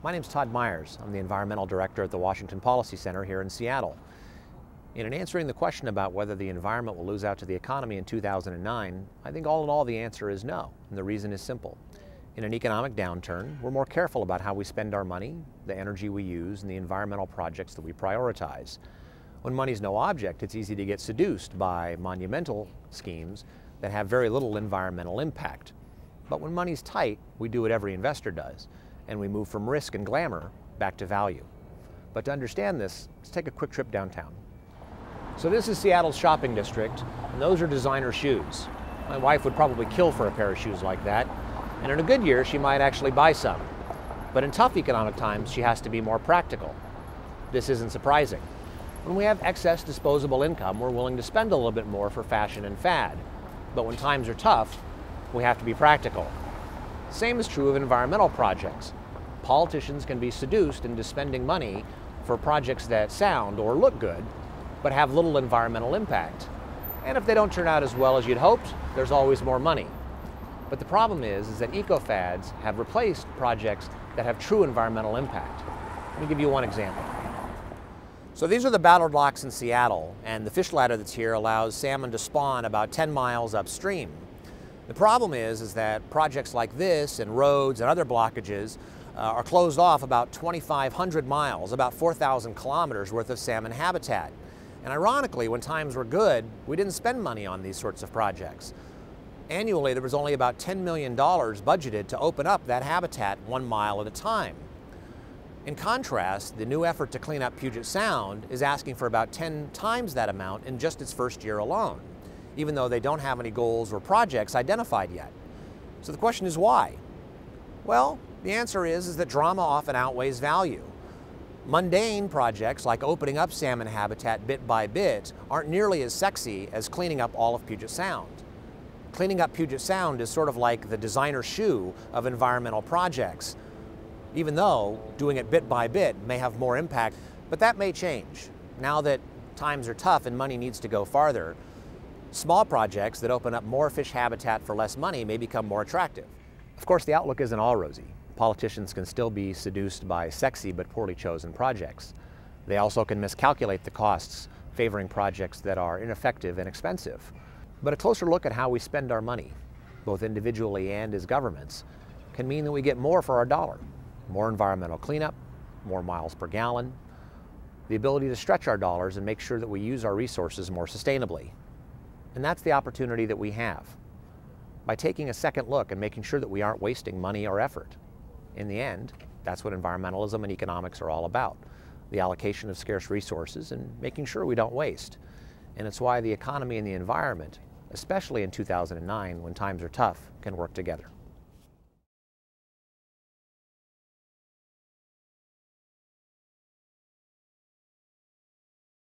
My name's Todd Myers. I'm the Environmental Director at the Washington Policy Center here in Seattle. In answering the question about whether the environment will lose out to the economy in 2009, I think all in all the answer is no, and the reason is simple. In an economic downturn, we're more careful about how we spend our money, the energy we use, and the environmental projects that we prioritize. When money's no object, it's easy to get seduced by monumental schemes that have very little environmental impact. But when money's tight, we do what every investor does, and we move from risk and glamour back to value. But to understand this, let's take a quick trip downtown. So this is Seattle's shopping district, and those are designer shoes. My wife would probably kill for a pair of shoes like that, and in a good year, she might actually buy some. But in tough economic times, she has to be more practical. This isn't surprising. When we have excess disposable income, we're willing to spend a little bit more for fashion and fad. But when times are tough, we have to be practical. Same is true of environmental projects. Politicians can be seduced into spending money for projects that sound or look good, but have little environmental impact. And if they don't turn out as well as you'd hoped, there's always more money. But the problem is that eco-fads have replaced projects that have true environmental impact. Let me give you one example. So these are the battled locks in Seattle, and the fish ladder that's here allows salmon to spawn about 10 miles upstream. The problem is that projects like this and roads and other blockages are closed off about 2,500 miles, about 4,000 kilometers worth of salmon habitat. And ironically, when times were good, we didn't spend money on these sorts of projects. Annually, there was only about $10 million budgeted to open up that habitat 1 mile at a time. In contrast, the new effort to clean up Puget Sound is asking for about 10 times that amount in just its first year alone, even though they don't have any goals or projects identified yet. So the question is why? Well, the answer is that drama often outweighs value. Mundane projects like opening up salmon habitat bit by bit aren't nearly as sexy as cleaning up all of Puget Sound. Cleaning up Puget Sound is sort of like the designer shoe of environmental projects, even though doing it bit by bit may have more impact. But that may change. Now that times are tough and money needs to go farther, small projects that open up more fish habitat for less money may become more attractive. Of course, the outlook isn't all rosy. Politicians can still be seduced by sexy but poorly chosen projects. They also can miscalculate the costs, favoring projects that are ineffective and expensive. But a closer look at how we spend our money, both individually and as governments, can mean that we get more for our dollar. More environmental cleanup, more miles per gallon, the ability to stretch our dollars and make sure that we use our resources more sustainably. And that's the opportunity that we have, by taking a second look and making sure that we aren't wasting money or effort. In the end, that's what environmentalism and economics are all about, the allocation of scarce resources and making sure we don't waste. And it's why the economy and the environment, especially in 2009 when times are tough, can work together.